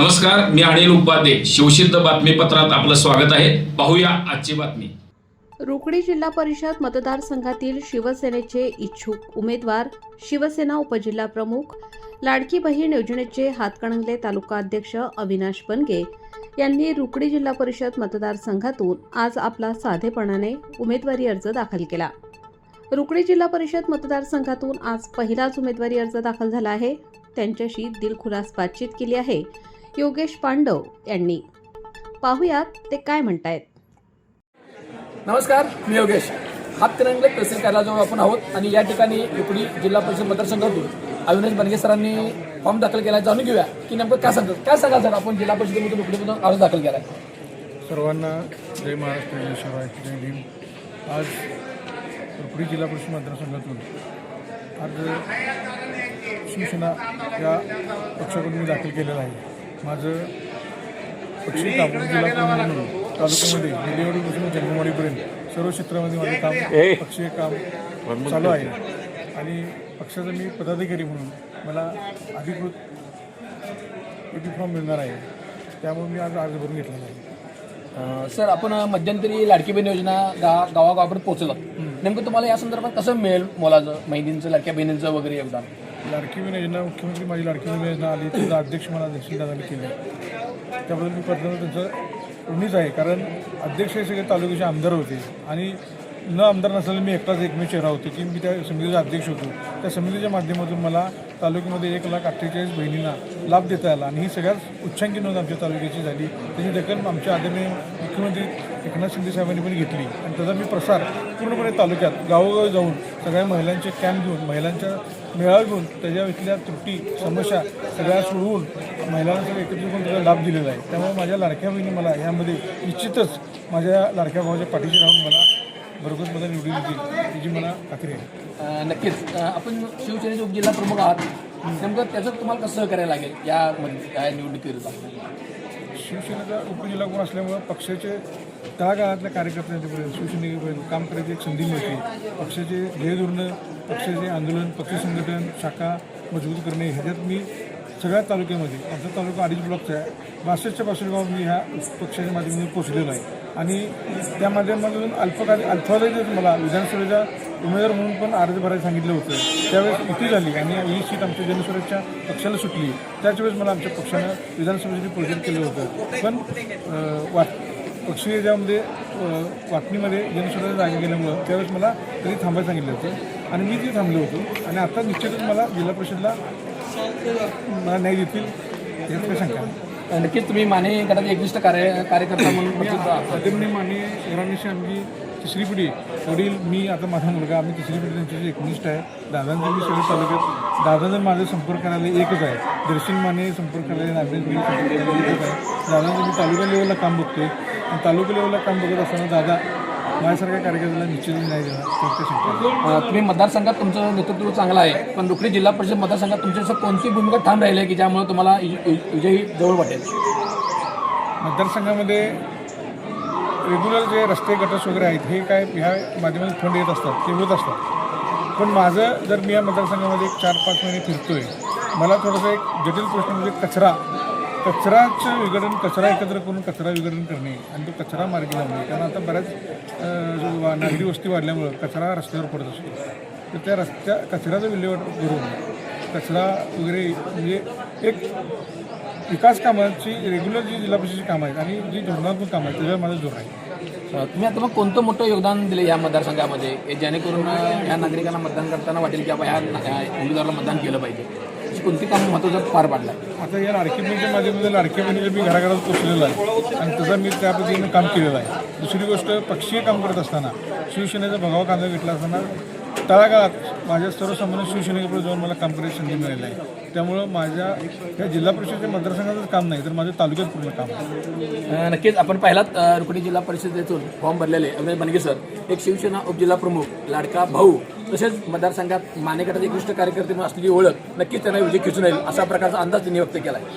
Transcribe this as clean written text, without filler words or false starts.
नमस्कार, मी अनिल उपाध्ये. शिवसिद्ध बातमीपत्रात आपलं स्वागत आहे. पाहूया आजची बातमी. रुकडी जिल्हा परिषद मतदारसंघातील शिवसेनेचे इच्छुक उमेदवार, शिवसेना उपजिल्हा प्रमुख, लाडकी बहीण योजनेचे हातकणंगले तालुका अध्यक्ष अविनाश बनगे यांनी रुकडी जिल्हा परिषद मतदारसंघातून आज आपला साधेपणाने उमेदवारी अर्ज दाखल केला. रुकडी जिल्हा परिषद मतदारसंघातून आज पहिलाच उमेदवारी अर्ज दाखल झाला आहे. त्यांच्याशी दिलखुलास बातचीत केली आहे योगेश पांडव यांनी. पाहुयात ते काय म्हणतायत. नमस्कार, मी योगेश. हातकणंगले तहसील कार्यालयाजवळ आपण आहोत आणि या ठिकाणी रुकडी जिल्हा परिषद मतदारसंघातून अविनाश बनगे सरांनी फॉर्म दाखल केला. जाणून घेऊया की नेमकं काय सांगाल सर, आपण जिल्हा परिषदेमधून रुकडीमधून अर्ज दाखल केला. सर्वांना जय महाराष्ट्र, जय शिवराय, जय भीम. आज रुकडी जिल्हा परिषद मतदारसंघातून आज शिवसेना या पक्षाकडून मी दाखल केलेलं आहे. माझं पक्षी काम जिल्हा प्रमुख तालुक्यामध्ये गेल्यावरून जन्मवाडीपर्यंत सर्व क्षेत्रामध्ये माझं काम पक्षीय काम चालू आहे आणि पक्षाचा मी पदाधिकारी म्हणून मला अधिकृत फॉर्म मिळणार आहे. त्यामुळे मी आज अर्ज भरून घेतलेला आहे. सर, आपण मध्यंतरी लाडकी बहीण योजना गावागावापर्यंत पोहोचलं. नेमकं तुम्हाला या संदर्भात कसं मिळेल मोलाचं, महिन्यांचं, लाडक्या बहिणींचं वगैरे योगदान? लाडकी बहीण योजना, मुख्यमंत्री माझी लाडकी बहीण योजना आली, त्याचं अध्यक्ष मला दक्षिणदादांनी केलं. त्याबद्दल मी प्रथम त्यांचं ऋणीच आहे, कारण अध्यक्ष हे सगळे तालुक्याचे आमदार होते आणि न आमदार नसल्याने मी एकटाच एकमेव चेहरा होतो की मी त्या समितीचा अध्यक्ष होतो. त्या समितीच्या माध्यमातून मला तालुक्यामध्ये 1,48,000 बहिणींना लाभ देता आला आणि ही सगळ्यात उच्चांकी नोंद आमच्या तालुक्याची झाली. त्याची दखल आमच्या आदरणीय मुख्यमंत्री एकनाथ शिंदे साहेबांनी पण घेतली आणि त्याचा मी प्रसार पूर्णपणे तालुक्यात गावोगावी जाऊन सगळ्या महिलांचे कॅम्प घेऊन, महिलांच्या मेळावा घेऊन त्याच्या इथल्या त्रुटी समस्या सगळ्या सोडवून महिलांना सगळं एकत्रित करून त्याचा लाभ दिलेला आहे. त्यामुळे माझ्या लाडक्या बहिणी मला यामध्ये निश्चितच माझ्या लाडक्या भावाच्या पाठीशी राहून मला भरघोस मदत निवडून येतील त्याची मला खात्री आहे. नक्कीच. आपण शिवसेनेचे उपजिल्हा प्रमुख आहात, नेमकं त्याचं तुम्हाला कसं करायला लागेल या निवडणुकीकरिता? शिवसेनेचा उपजिल्हा कोण असल्यामुळं पक्षाचे तळागाळातल्या कार्यकर्त्यांच्यापर्यंत शिवसेनेपर्यंत काम करायची एक संधी मिळते. पक्षाचे ध्येयधोरणं, पक्षाचे आंदोलन, पक्ष संघटन, शाखा मजबूत करणे ह्याच्यात मी सगळ्या तालुक्यामध्ये, आमचा तालुका 2.5 ब्लॉकचा आहे, 62च्या पासून मी ह्या पक्षाच्या माध्यमातून पोचलेलो आहे आणि त्या माध्यमातून अल्पावधीतच मला विधानसभेचा उमेदवार म्हणून पण अर्ज भरायला सांगितलं होतं. त्यावेळेस युती झाली आणि ही सीट आमच्या जनस्वराज्याच्या पक्षाला सुटली. त्याच वेळेस मला आमच्या पक्षानं विधानसभेसाठी प्रोजेक्ट केलं होतं, पण पक्षीय याच्यामध्ये वाटणीमध्ये जनस्वराज्य जागा गेल्यामुळं त्यावेळेस मला तरी थांबायला सांगितलं होतं आणि मी तिथे थांबलो होतो आणि आता निश्चितच मला जिल्हा परिषदला मला न्याय देतील यात काही शंका नाही. नक्कीच तुम्ही माने गटाचे एकनिष्ठ कार्यकर्ता म्हणून आदरणीय माननीय शहरांशी आमची तिसरी पिढी, वडील, मी, आता माझा मुलगा, आम्ही तिसरी पिढी त्यांची एकनिष्ठ आहे. दादांचं मी सगळे तालुक्यात, दादांचं माझं संपर्क करायला एकच आहे. दर्शन माने संपर्क करायला, नागरिक मी संपर्क करायला एकच आहे. दादांचं मी तालुका लेवलला काम बघतोय आणि तालुका लेवलला काम बघत असताना दादा माझ्यासारख्या कार्यकर्त्याला निश्चित नाही देणार. तुम्ही मतदारसंघात तुमचं नेतृत्व चांगलं आहे, पण रुकडी जिल्हा परिषद मतदारसंघात तुमची कोणती भूमिका ठाम राहिली आहे की ज्यामुळे तुम्हाला विजयी जवळ वाटेल? मतदारसंघामध्ये रेग्युलर जे रस्ते गटर्स वगैरे आहेत हे काय ह्या माध्यमातून फंड येत असतात, ते होत असतात. पण माझं जर मी या मतदारसंघामध्ये 4-5 महिने फिरतोय, मला थोडंसं एक जटिल प्रश्न म्हणजे कचराचं विघटन, कचरा एकत्र करून कचरा विघटन करणे आणि तो कचरा मार्गी लावणे. कारण आता बऱ्याच नागरी वस्ती वाढल्यामुळं कचरा रस्त्यावर पडत असतो. तर त्या कचऱ्याचा विल्हेवाट करून कचरा वगैरे म्हणजे एक विकास कामाची रेग्युलर जी जिल्हा परिषदेची कामं आहेत आणि जी धोरणात्मक कामं आहेत त्याच्यावर माझा जोर आहे. तुम्ही आता मग कोणतं मोठं योगदान दिलं या मतदारसंघामध्ये जेणेकरून या नागरिकांना मतदान करताना वाटेल की आपण ह्या उमेदवाराला मतदान केलं पाहिजे? कोणती कामं महत्त्वाचं पार पाडलं? आता या लाडकी बहिणीच्या माध्यमातून लाडकी बहिणीला मी घराघरात पोचलेला आहे आणि त्याचा मी त्या पद्धतीनं काम केलेलं आहे. दुसरी गोष्ट, पक्षीय काम करत असताना शिवसेनेचा भगावा कांदा घेतला असताना तळागाळात माझ्या सर्वसामान्य शिवसेनेकडे जाऊन मला काम करायची संधी मिळाली आहे. त्यामुळं माझ्या या जिल्हा परिषदेच्या मतदारसंघाचंच काम नाही तर माझं तालुक्यात पूर्ण काम आहे. नक्कीच. आपण पहिलाच रुकडी जिल्हा परिषदेतून फॉर्म भरलेले अविनाश बनगे सर, एक शिवसेना उपजिल्हा प्रमुख, लाडका भाऊ, तसेच मतदारसंघात माने गटाचे एकनिष्ठ कार्यकर्ते म्हणून असलेली ओळख नक्कीच त्यांना विजय खेचून येईल अशा प्रकारचा अंदाज त्यांनी व्यक्त केला आहे.